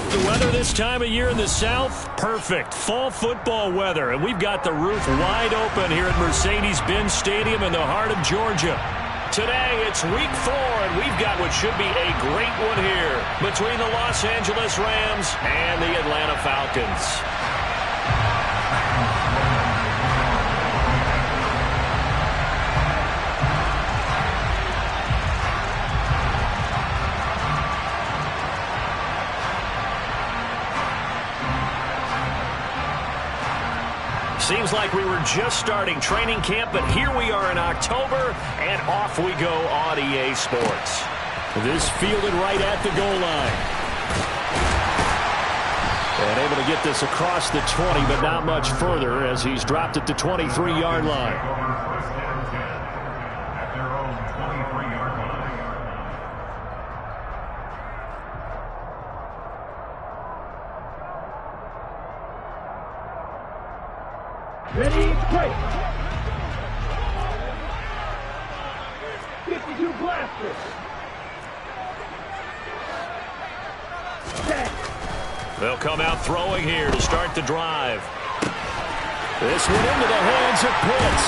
The weather this time of year in the South, perfect. Fall football weather, and we've got the roof wide open here at Mercedes-Benz Stadium in the heart of Georgia. Today, it's week 4, and we've got what should be a great one here between the Los Angeles Rams and the Atlanta Falcons. Seems like we were just starting training camp, but here we are in October, and off we go on EA Sports. This fielded right at the goal line. And able to get this across the 20, but not much further as he's dropped at the 23-yard line. Ready, break. 52 blasters. Set. They'll come out throwing here to start the drive. This one into the hands of Pitts.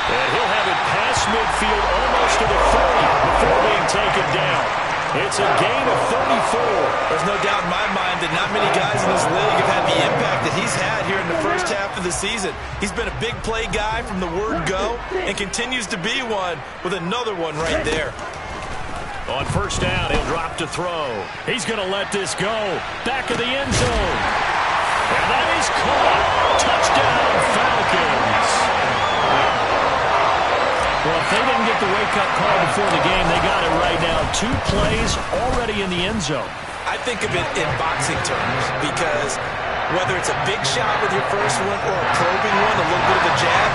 And he'll have it past midfield almost to the 40 before being taken down. It's a gain of 34. There's no doubt in my mind that not many guys in this league have had the impact that he's had here in the first half of the season. He's been a big play guy from the word go and continues to be one with another one right there. On first down, he'll drop to throw. He's going to let this go. Back of the end zone. And that is caught. Touchdown, Falcons. Well, if they didn't get the wake-up call before the game, they got it right now. 2 plays already in the end zone. I think of it in boxing terms because whether it's a big shot with your first one or a probing one, a little bit of a jab,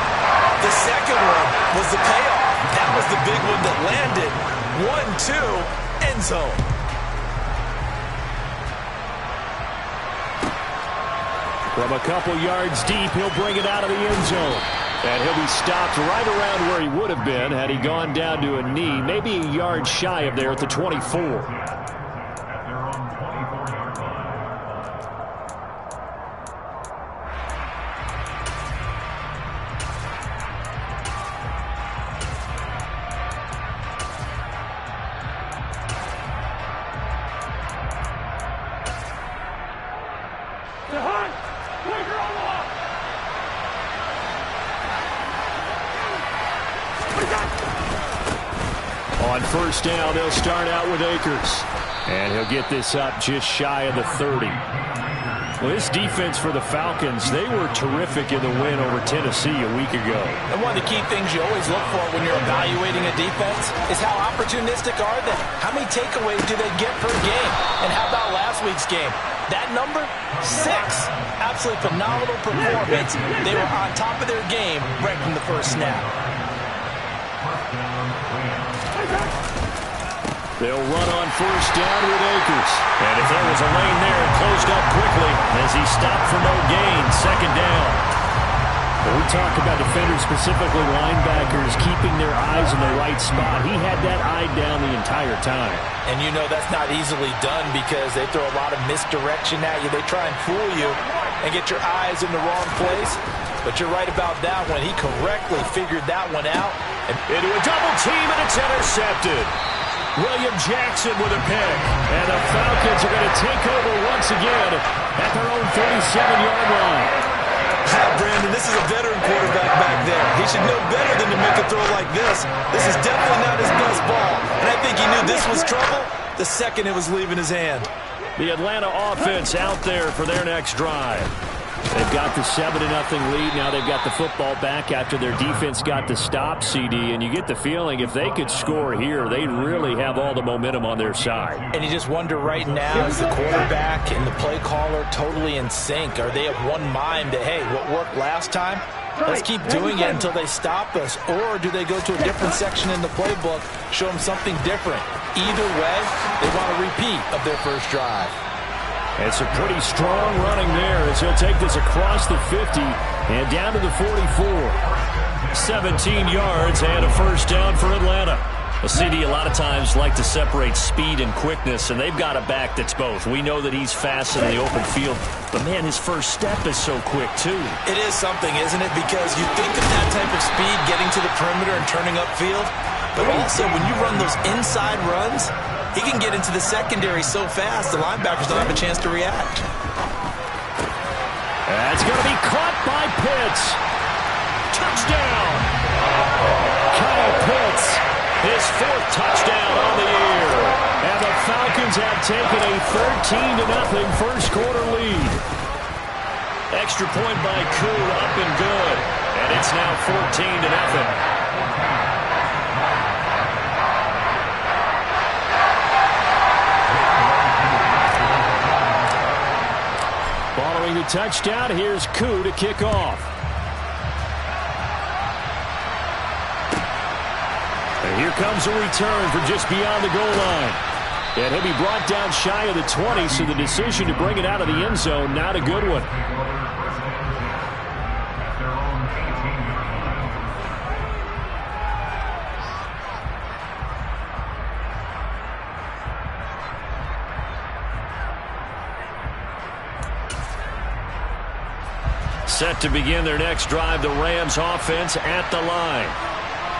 the second one was the payoff. That was the big one that landed. 1-2, end zone. From a couple yards deep, he'll bring it out of the end zone. And he'll be stopped right around where he would have been had he gone down to a knee, maybe a yard shy of there at the 24. On first down, they'll start out with Akers. And he'll get this up just shy of the 30. Well, this defense for the Falcons, they were terrific in the win over Tennessee a week ago. And one of the key things you always look for when you're evaluating a defense is how opportunistic are they? How many takeaways do they get per game? And how about last week's game? That number, 6. Absolutely phenomenal performance. They were on top of their game right from the first snap. They'll run on first down with Akers. And if there was a lane there, it closed up quickly as he stopped for no gain. Second down. When we talk about defenders, specifically linebackers, keeping their eyes in the right spot, he had that eye down the entire time. And you know that's not easily done because they throw a lot of misdirection at you. They try and fool you and get your eyes in the wrong place. But you're right about that one. He correctly figured that one out. And into a double team, and it's intercepted. William Jackson with a pick. And the Falcons are going to take over once again at their own 37-yard line. Brandon, this is a veteran quarterback back there. He should know better than to make a throw like this. This is definitely not his best ball. And I think he knew this was trouble the second it was leaving his hand. The Atlanta offense out there for their next drive. They've got the 7-0 lead. Now they've got the football back after their defense got the stop, CD. And you get the feeling if they could score here, they really have all the momentum on their side. And you just wonder right now, is the quarterback and the play caller totally in sync? Are they of one mind that, hey, what worked last time, let's keep doing it until they stop us? Or do they go to a different section in the playbook, show them something different? Either way, they want a repeat of their first drive. It's a pretty strong running there as he'll take this across the 50 and down to the 44. 17 yards and a first down for Atlanta. Well, CD, a lot of times like to separate speed and quickness, and they've got a back that's both. We know that he's fast in the open field, but, man, his first step is so quick, too. It is something, isn't it? Because you think of that type of speed getting to the perimeter and turning upfield, but also when you run those inside runs, he can get into the secondary so fast the linebackers don't have a chance to react. That's going to be caught by Pitts. Touchdown! Kyle Pitts, his 4th touchdown on the year. And the Falcons have taken a 13-0 first quarter lead. Extra point by Koo, up and good. And it's now 14-0. Following the touchdown, here's Koo to kick off. And here comes a return from just beyond the goal line. And he'll be brought down shy of the 20, so the decision to bring it out of the end zone, not a good one. Set to begin their next drive, the Rams offense at the line.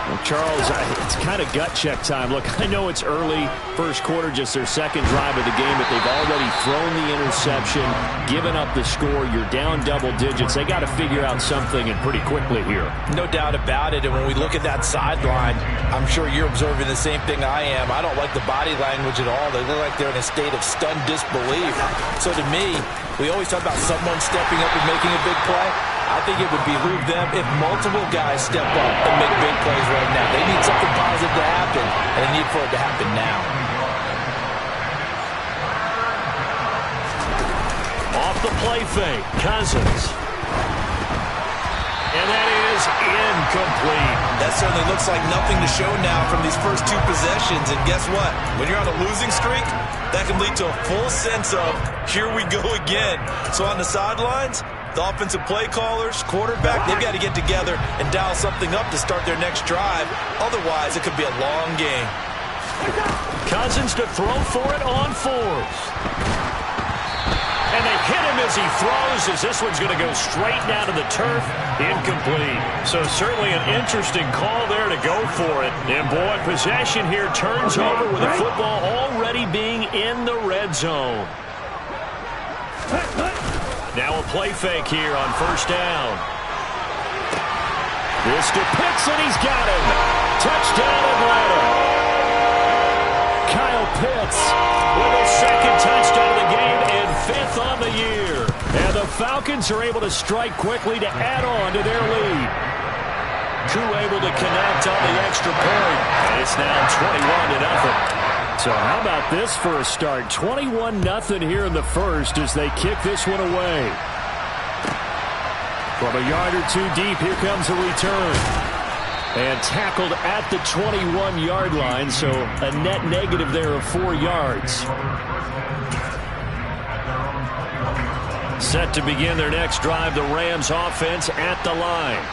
Well, Charles, it's kind of gut check time. Look, I know it's early, first quarter, just their second drive of the game, but they've already thrown the interception, given up the score. You're down double digits. They got to figure out something, and pretty quickly here. No doubt about it, and when we look at that sideline, I'm sure you're observing the same thing I am. I don't like the body language at all. They look like they're in a state of stunned disbelief. So to me, we always talk about someone stepping up and making a big play. I think it would behoove them if multiple guys step up and make big plays right now. They need something positive to happen, and they need for it to happen now. Off the play fake, Cousins. And that is incomplete. That certainly looks like nothing to show now from these first 2 possessions. And guess what? When you're on a losing streak, that can lead to a full sense of, here we go again. So on the sidelines, the offensive play callers, quarterback, they've got to get together and dial something up to start their next drive. Otherwise, it could be a long game. Cousins to throw for it on 4th. And they hit him as he throws, as this one's going to go straight down to the turf. Incomplete. So certainly an interesting call there to go for it. And boy, possession here turns over with the football already being in the red zone. Now a play fake here on first down. This to Pitts, and he's got him. Touchdown, Atlanta. Kyle Pitts with his 2nd touchdown of the game and 5th on the year. And the Falcons are able to strike quickly to add on to their lead. Koo able to connect on the extra point. And it's now 21-0. So how about this for a start? 21-0 here in the first as they kick this one away. From a yard or 2 deep, here comes a return. And tackled at the 21-yard line, so a net negative there of 4 yards. Set to begin their next drive, the Rams offense at the line.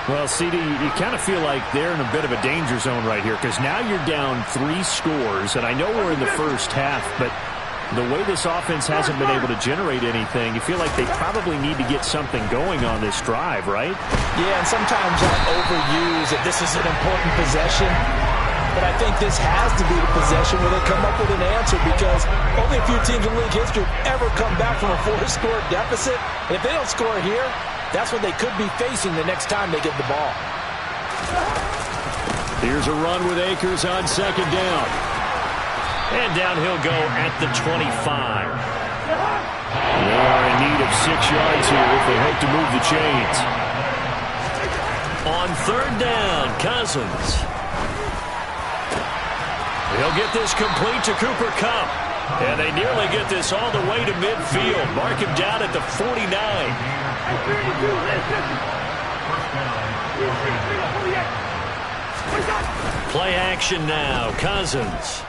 Well, CD, you kind of feel like they're in a bit of a danger zone right here because now you're down 3 scores, and I know we're in the first half, but the way this offense hasn't been able to generate anything, you feel like they probably need to get something going on this drive, right? Yeah, and sometimes I overuse that this is an important possession, but I think this has to be the possession where they come up with an answer because only a few teams in league history have ever come back from a 4-score deficit, and if they don't score here, that's what they could be facing the next time they get the ball. Here's a run with Akers on 2nd down. And down he'll go at the 25. They are in need of 6 yards here if they hope to move the chains. On 3rd down, Cousins. He'll get this complete to Cooper Kupp. And they nearly get this all the way to midfield. Mark him down at the 49. Play action now. Cousins.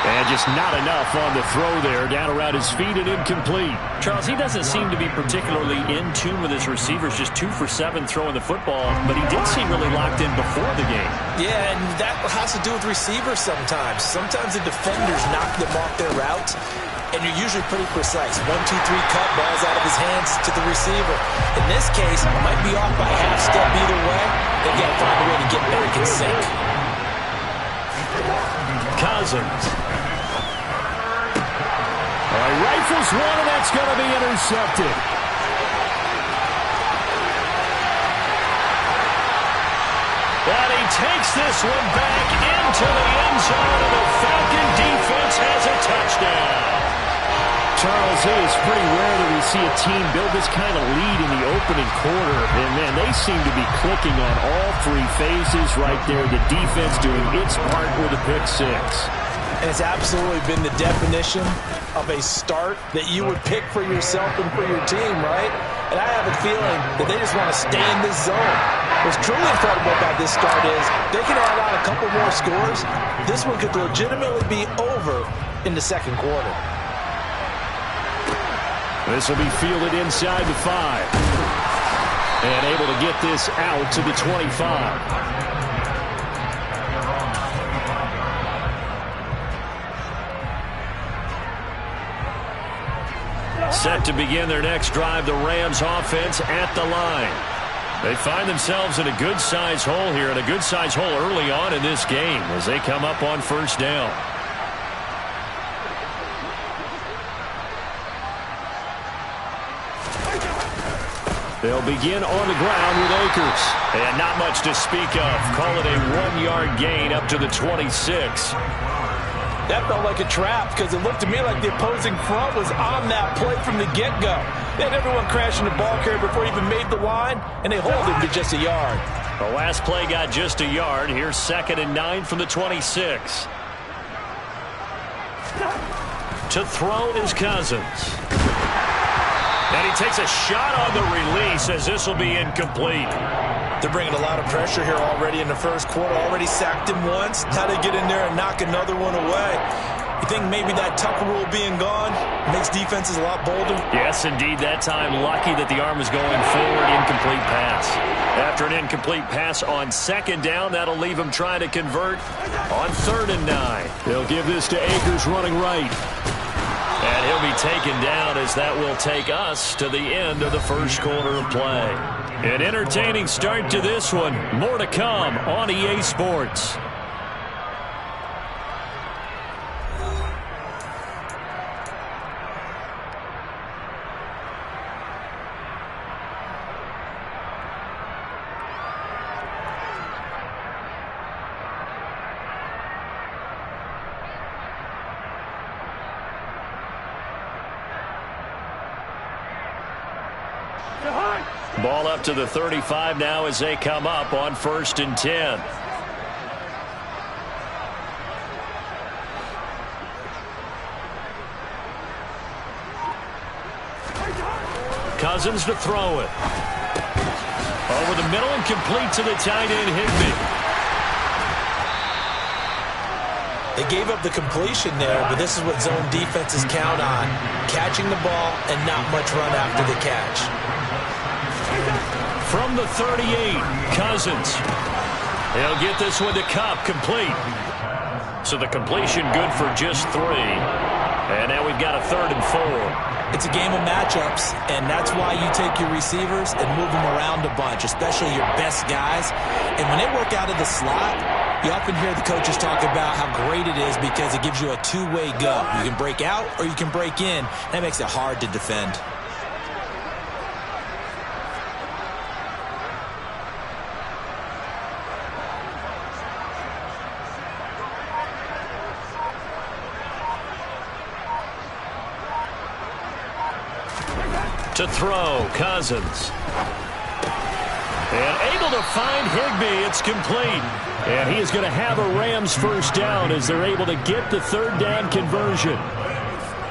And just not enough on the throw there, down around his feet and incomplete. Charles, he doesn't seem to be particularly in tune with his receivers, just 2 for 7 throwing the football, but he did seem really locked in before the game. Yeah, and that has to do with receivers sometimes. Sometimes the defenders knock them off their route, and you're usually pretty precise. 1, 2, 3 cut, ball's out of his hands to the receiver. In this case, it might be off by a half step either way. They've got to find a way to get back in sync. Cousins. All right, rifles one, and that's going to be intercepted. And he takes this one back into the end zone, and the Falcon defense has a touchdown. Charles, it is pretty rare that we see a team build this kind of lead in the opening quarter. And, man, they seem to be clicking on all 3 phases right there. The defense doing its part with a pick 6. And it's absolutely been the definition of a start that you would pick for yourself and for your team, right? And I have a feeling that they just want to stay in this zone. What's truly incredible about this start is they can add on a couple more scores. This one could legitimately be over in the second quarter. This will be fielded inside the 5. And able to get this out to the 25. Set to begin their next drive, the Rams offense at the line. They find themselves in a good-sized hole here, and a good-sized hole early on in this game as they come up on first down. They'll begin on the ground with Akers. And not much to speak of. Call it a 1-yard gain up to the 26. That felt like a trap because it looked to me like the opposing front was on that play from the get-go. They had everyone crashing the ball carrier before he even made the line, and they hold him to just a yard. The last play got just a yard. Here's 2nd and 9 from the 26. To throw is Cousins. And he takes a shot on the release as this will be incomplete. They're bringing a lot of pressure here already in the first quarter. Already sacked him once. Now they get in there and knock another one away. You think maybe that Tucker rule being gone makes defenses a lot bolder? Yes, indeed. That time lucky that the arm is going forward. Incomplete pass. After an incomplete pass on 2nd down, that'll leave him trying to convert on 3rd and 9. They'll give this to Akers running right. And he'll be taken down as that will take us to the end of the first quarter of play. An entertaining start to this one. More to come on EA Sports. Ball up to the 35 now as they come up on 1st and 10. Cousins to throw it. Over the middle and complete to the tight end Higbee. They gave up the completion there, but this is what zone defenses count on. Catching the ball and not much run after the catch. From the 38, Cousins. He'll get this one to Kupp, complete. So the completion good for just 3. And now we've got a 3rd and 4. It's a game of matchups, and that's why you take your receivers and move them around a bunch, especially your best guys. And when they work out of the slot, you often hear the coaches talk about how great it is because it gives you a two-way go. You can break out or you can break in. That makes it hard to defend. To throw, Cousins. And able to find Higbee. It's complete. And he is going to have a Rams first down as they're able to get the 3rd down conversion.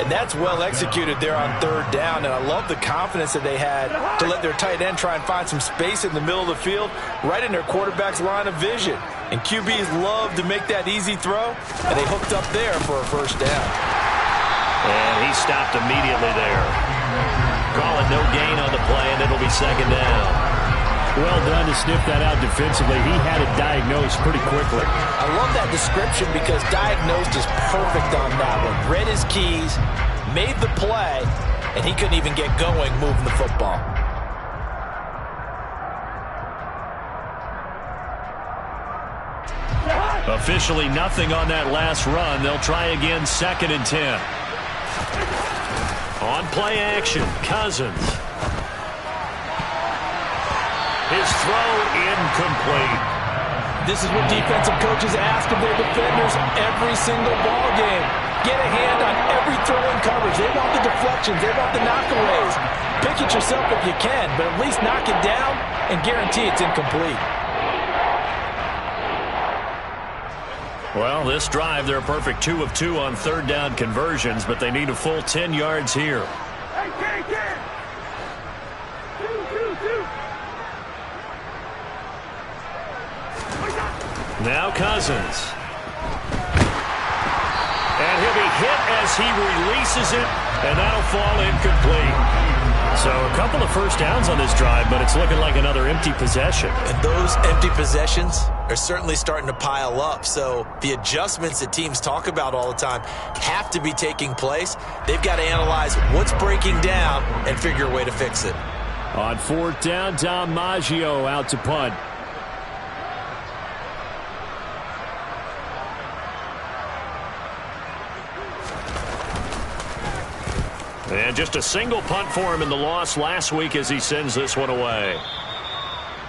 And that's well executed there on 3rd down. And I love the confidence that they had to let their tight end try and find some space in the middle of the field, right in their quarterback's line of vision. And QBs love to make that easy throw, and they hooked up there for a first down. And he stopped immediately there. Call it no gain on the play, and it'll be second down. Well done to sniff that out defensively. He had it diagnosed pretty quickly. I love that description because diagnosed is perfect on that one. Read his keys, made the play, and he couldn't even get going moving the football. Officially nothing on that last run. They'll try again, 2nd and 10. On play action, Cousins. His throw incomplete. This is what defensive coaches ask of their defenders every single ball game. Get a hand on every throw in coverage. They want the deflections. They want the knockaways. Pick it yourself if you can, but at least knock it down and guarantee it's incomplete. Well, this drive, they're a perfect 2 of 2 on 3rd down conversions, but they need a full 10 yards here. Now Cousins. And he'll be hit as he releases it, and that'll fall incomplete. So a couple of first downs on this drive, but it's looking like another empty possession. And those empty possessions are certainly starting to pile up. So the adjustments that teams talk about all the time have to be taking place. They've got to analyze what's breaking down and figure a way to fix it. On 4th down, Dom Maggio out to punt. And just a single punt for him in the loss last week as he sends this one away.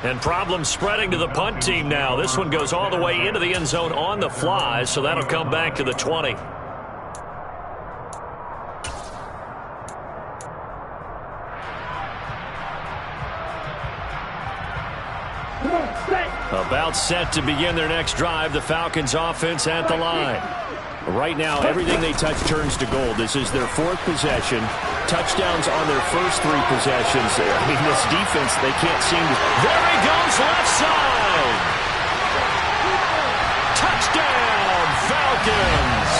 And problems spreading to the punt team now. This one goes all the way into the end zone on the fly, so that'll come back to the 20. About set to begin their next drive. The Falcons offense at the line. Right now, everything they touch turns to gold. This is their 4th possession. Touchdowns on their first 3 possessions. I mean, this defense, they can't seem to... There he goes, left side! Touchdown, Falcons!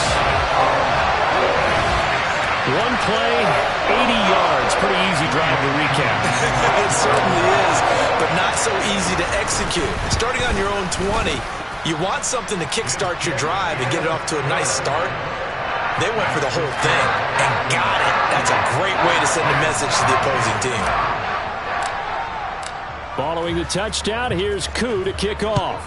One play, 80 yards. Pretty easy drive to recap. It certainly is, but not so easy to execute. Starting on your own 20, you want something to kickstart your drive and get it off to a nice start. They went for the whole thing and got it. That's a great way to send a message to the opposing team. Following the touchdown, here's Koo to kick off.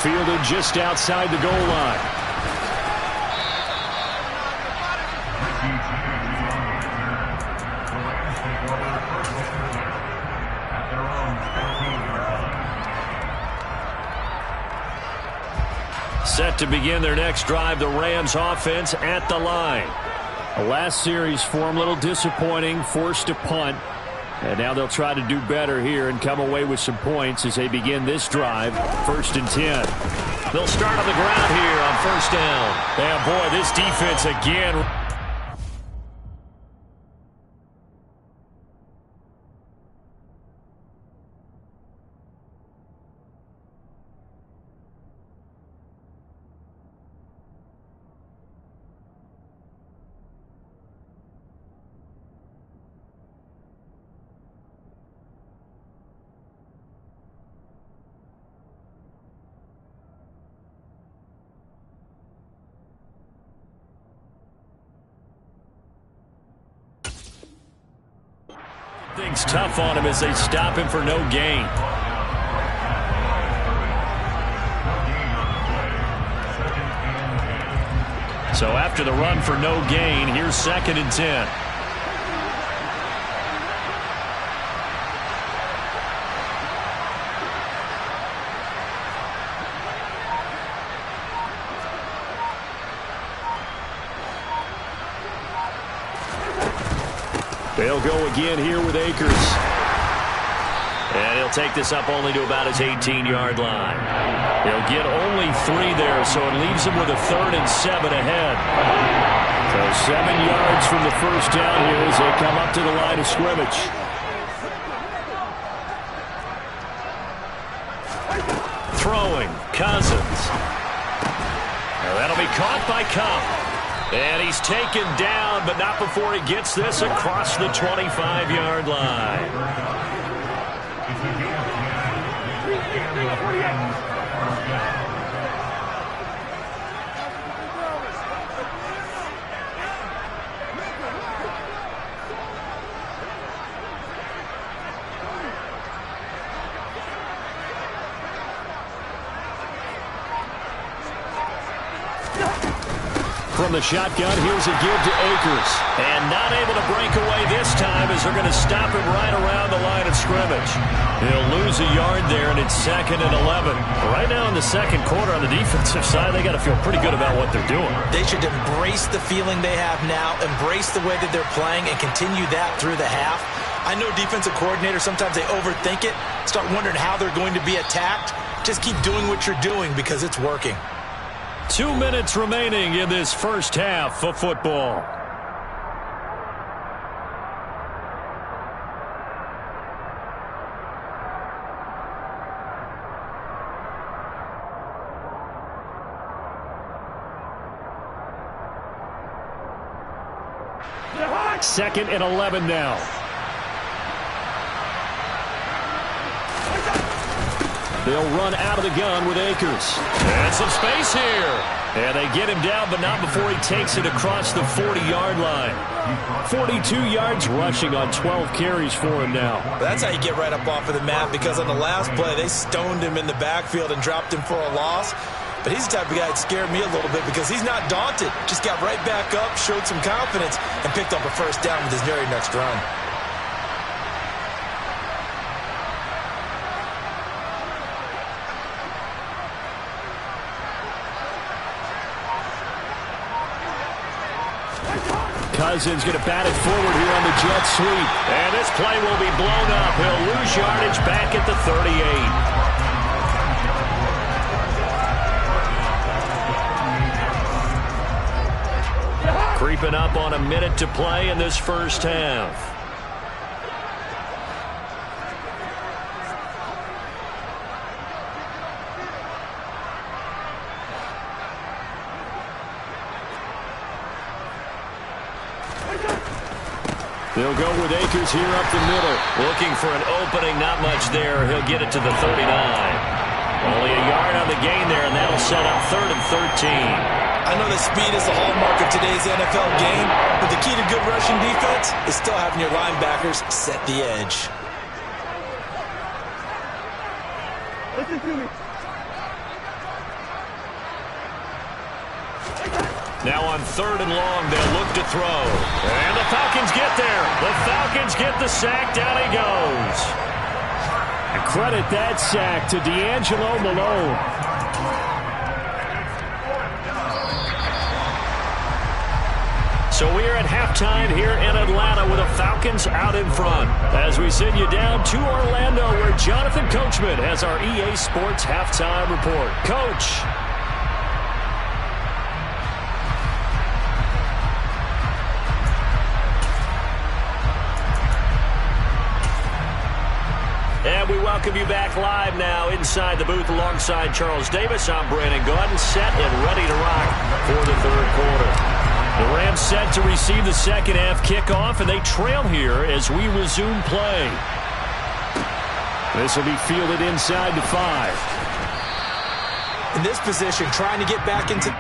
Fielded just outside the goal line. Set to begin their next drive, the Rams offense at the line. The last series for them, a little disappointing, forced to punt. And now they'll try to do better here and come away with some points as they begin this drive, 1st and 10. They'll start on the ground here on 1st down. And boy, this defense again. Things tough on him as they stop him for no gain. So after the run for no gain, here's 2nd and 10. They'll go again here with Akers. And he'll take this up only to about his 18-yard line. He'll get only 3 there, so it leaves him with a 3rd and 7 ahead. So 7 yards from the first down here as they come up to the line of scrimmage. throwing, Cousins. Now that'll be caught by Kupp. And he's taken down, but not before he gets this across the 25-yard line. From the shotgun, here's a give to Akers. And not able to break away this time as they're going to stop him right around the line of scrimmage. He'll lose a yard there, and it's 2nd and 11. Right now in the second quarter on the defensive side, they got to feel pretty good about what they're doing. They should embrace the feeling they have now, embrace the way that they're playing, and continue that through the half. I know defensive coordinators, sometimes they overthink it, start wondering how they're going to be attacked. Just keep doing what you're doing because it's working. 2 minutes remaining in this first half of football. Second and 11 now. They'll run out of the gun with Akers. And some space here. And they get him down, but not before he takes it across the 40-yard line. 42 yards rushing on 12 carries for him now. That's how you get right up off of the mat, because on the last play, they stoned him in the backfield and dropped him for a loss. But he's the type of guy that scared me a little bit because he's not daunted. Just got right back up, showed some confidence, and picked up a first down with his very next run. Cousins going to bat it forward here on the jet sweep. And this play will be blown up. He'll lose yardage back at the 38. Creeping up on a minute to play in this first half. They'll go with Akers here up the middle. Looking for an opening, not much there. He'll get it to the 39. Only a yard on the gain there, and that'll set up 3rd and 13. I know that speed is the hallmark of today's NFL game, but the key to good rushing defense is still having your linebackers set the edge. Listen to me. Now on 3rd and long, they'll look to throw. And the Falcons get there. The Falcons get the sack. Down he goes. And credit that sack to D'Angelo Malone. So we are at halftime here in Atlanta with the Falcons out in front. As we send you down to Orlando, where Jonathan Coachman has our EA Sports halftime report. Coach. And we welcome you back live now inside the booth alongside Charles Davis. I'm Brandon Gaudin, set and ready to rock for the third quarter. The Rams set to receive the second half kickoff, and they trail here as we resume play. This will be fielded inside the 5. In this position, trying to get back into